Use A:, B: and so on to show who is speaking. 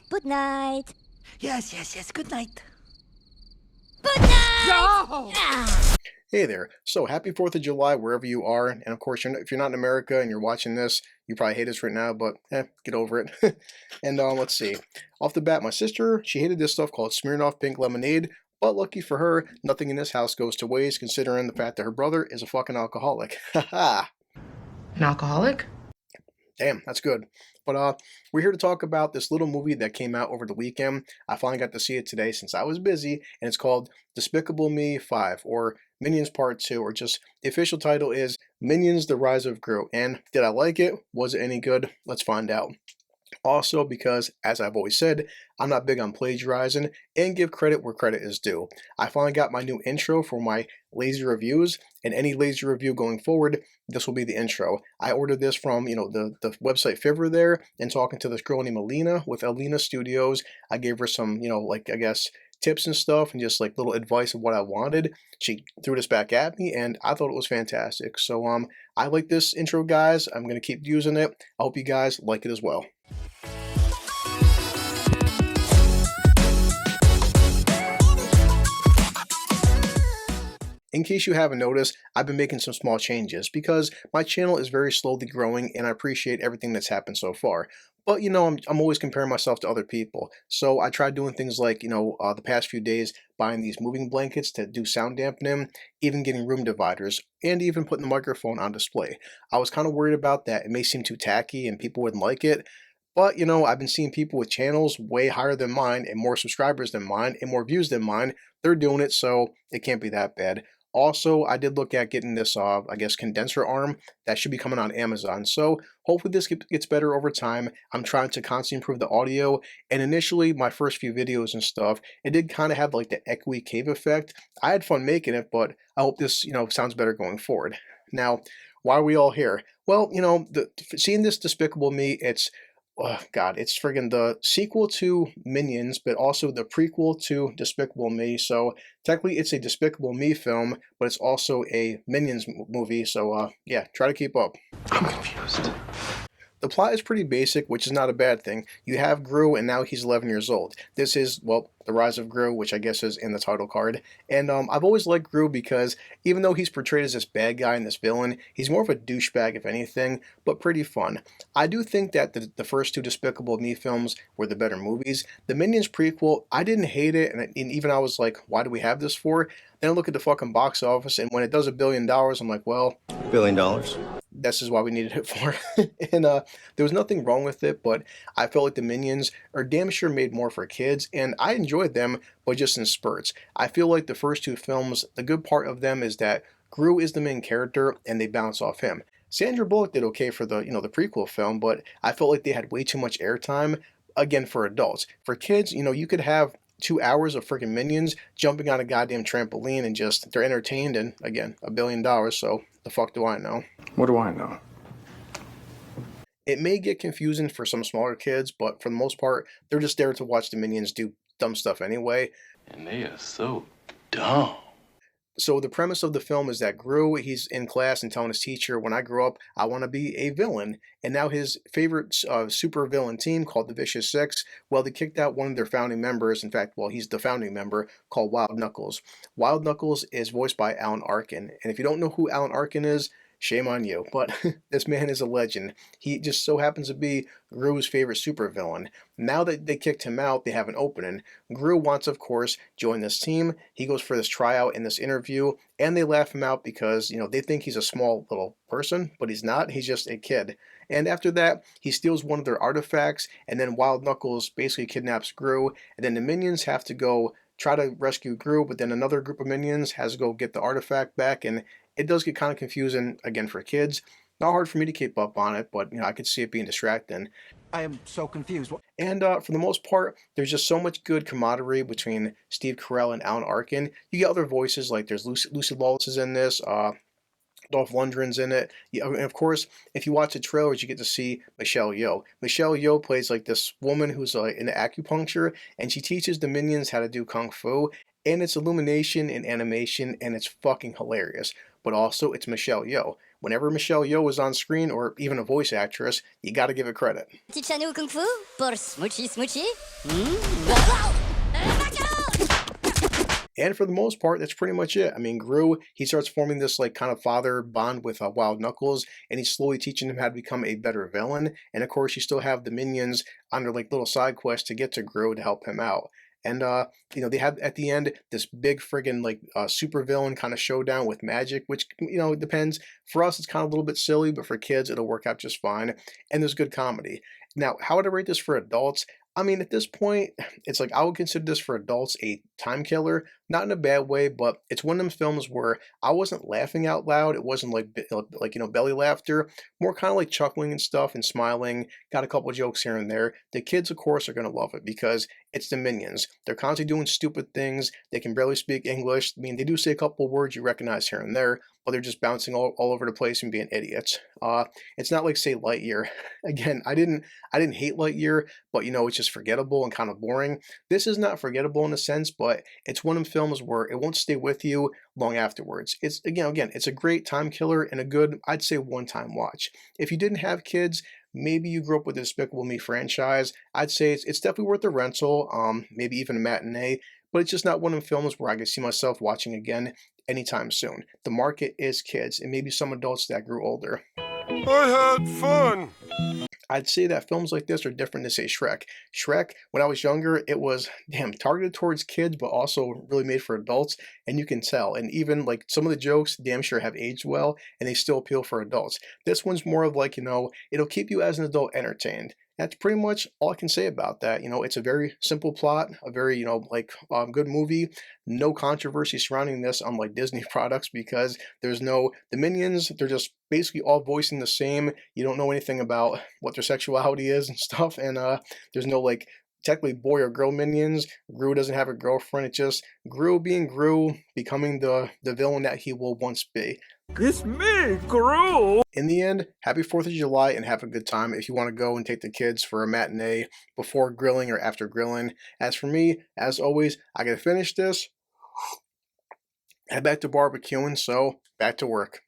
A: Good night.
B: Yes, yes, yes. Good night.
A: Good night!
B: No!
C: Hey there. So happy 4th of July wherever you are. And of course, if you're not in America and you're watching this, you probably hate us right now, but get over it. And let's see. Off the bat, my sister, she hated this stuff called Smirnoff Pink Lemonade. But lucky for her, nothing in this house goes to waste considering the fact that her brother is a fucking alcoholic. Haha.
D: An alcoholic?
C: Damn, that's good. But we're here to talk about this little movie that came out over the weekend. I finally got to see it today since I was busy, and it's called Despicable Me 5, or Minions Part 2, or just the official title is Minions: The Rise of Gru. And did I like it? Was it any good? Let's find out. Also, because, as I've always said, I'm not big on plagiarizing and give credit where credit is due. I finally got my new intro for my lazy reviews, and any lazy review going forward, this will be the intro. I ordered this from, the website Fiverr there, and talking to this girl named Alina with Alina Studios. I gave her some, I guess, tips and stuff and just like little advice of what I wanted. She threw this back at me and I thought it was fantastic. So I like this intro, guys. I'm going to keep using it. I hope you guys like it as well. In case you haven't noticed, I've been making some small changes because my channel is very slowly growing and I appreciate everything that's happened so far. But I'm always comparing myself to other people. So I tried doing things like, the past few days, buying these moving blankets to do sound dampening, even getting room dividers, and even putting the microphone on display. I was kind of worried about that. It may seem too tacky and people wouldn't like it. But, I've been seeing people with channels way higher than mine and more subscribers than mine and more views than mine. They're doing it, so it can't be that bad. Also, I did look at getting this, I guess, condenser arm that should be coming on Amazon. So hopefully this gets better over time. I'm trying to constantly improve the audio. And initially, my first few videos and stuff, it did kind of have like the echoey cave effect. I had fun making it, but I hope this, sounds better going forward. Now, why are we all here? Well, seeing this Despicable Me, oh God, it's friggin' the sequel to Minions, but also the prequel to Despicable Me. So technically it's a Despicable Me film, but it's also a Minions movie. So yeah, try to keep up.
B: I'm confused.
C: The plot is pretty basic, which is not a bad thing. You have Gru, and now he's 11 years old. This is, well, The Rise of Gru, which I guess is in the title card. And I've always liked Gru because even though he's portrayed as this bad guy and this villain, he's more of a douchebag, if anything, but pretty fun. I do think that the first two Despicable Me films were the better movies. The Minions prequel, I didn't hate it, and even I was like, why do we have this for? Then I look at the fucking box office, and when it does $1 billion, I'm like, well...
E: $1 billion?
C: This is why we needed it for. And there was nothing wrong with it, but I felt like the Minions are damn sure made more for kids, and I enjoyed them, but just in spurts. I feel like the first two films, the good part of them is that Gru is the main character, and they bounce off him. Sandra Bullock did okay for the prequel film, but I felt like they had way too much airtime, again, for adults. For kids, you could have 2 hours of freaking Minions jumping on a goddamn trampoline and just, they're entertained, and again, $1 billion, so the fuck do I know?
B: What do I know?
C: It may get confusing for some smaller kids, but for the most part, they're just there to watch the Minions do dumb stuff anyway.
B: And they are so dumb.
C: So the premise of the film is that Gru, he's in class and telling his teacher, when I grow up, I want to be a villain. And now his favorite super villain team called the Vicious Six, well, they kicked out one of their founding members. In fact, well, he's the founding member, called Wild Knuckles. Wild Knuckles is voiced by Alan Arkin. And if you don't know who Alan Arkin is, shame on you, but this man is a legend. He just so happens to be Gru's favorite supervillain. Now that they kicked him out, they have an opening. Gru wants, of course, join this team. He goes for this tryout in this interview, and they laugh him out because, they think he's a small little person, but he's not. He's just a kid. And after that, he steals one of their artifacts, and then Wild Knuckles basically kidnaps Gru, and then the Minions have to go try to rescue Gru, but then another group of Minions has to go get the artifact back, and it does get kind of confusing, again, for kids. Not hard for me to keep up on it, but, I could see it being distracting.
E: I am so confused.
C: And for the most part, there's just so much good camaraderie between Steve Carell and Alan Arkin. You get other voices, like there's Lucy Lawless is in this, Dolph Lundgren's in it. Yeah, and of course, if you watch the trailers, you get to see Michelle Yeoh. Michelle Yeoh plays like this woman who's into acupuncture, and she teaches the Minions how to do kung fu. And it's illumination and animation, and it's fucking hilarious. But also, it's Michelle Yeoh. whenever Michelle Yeoh is on screen, or even a voice actress, you gotta give it credit.
A: Teach nous kung fu pour smoochy smoochy.
C: And for the most part, that's pretty much it. I mean, Gru, he starts forming this like kind of father bond with Wild Knuckles, and he's slowly teaching him how to become a better villain. And of course, you still have the minions under like little side quests to get to Gru to help him out. And you know, they have at the end this big friggin' like super villain kind of showdown with magic, which, you know, it depends. For us, it's kind of a little bit silly, but for kids, it'll work out just fine. And there's good comedy. Now, how would I rate this for adults? I mean, at this point, it's like I would consider this for adults a time killer, not in a bad way, but it's one of them films where I wasn't laughing out loud. It wasn't like you know, belly laughter, more kind of like chuckling and stuff and smiling. Got a couple jokes here and there. The kids, of course, are gonna love it because it's the Minions. They're constantly doing stupid things. They can barely speak English. I mean, they do say a couple words you recognize here and there, but they're just bouncing all over the place and being idiots. It's not like, say, Lightyear. Again, I didn't hate Lightyear, but you know, it's just forgettable and kind of boring. This is not forgettable in a sense, but it's one of them films where it won't stay with you long afterwards. It's again, it's a great time killer and a good, I'd say, one-time watch. If you didn't have kids, maybe you grew up with the Despicable Me franchise, I'd say it's definitely worth a rental, maybe even a matinee, but it's just not one of them films where I could see myself watching again anytime soon. The market is kids and maybe some adults that grew older.
F: I had fun.
C: I'd say that films like this are different than, say, Shrek. Shrek, when I was younger, it was, targeted towards kids, but also really made for adults, and you can tell. And even, like, some of the jokes, damn sure have aged well, and they still appeal for adults. This one's more of like, you know, it'll keep you as an adult entertained. That's pretty much all I can say about that. You know, it's a very simple plot, a very, you know, like, good movie. No controversy surrounding this, unlike Disney products, because there's no, the Minions, they're just basically all voicing the same. You don't know anything about what their sexuality is and stuff, and there's no, like, technically boy or girl minions. Gru doesn't have a girlfriend. It's just Gru being Gru, becoming the villain that he will once be.
F: It's me, Gru.
C: In the end, happy 4th of July and have a good time if you want to go and take the kids for a matinee before grilling or after grilling. As for me, as always, I gotta finish this, head back to barbecuing, so back to work.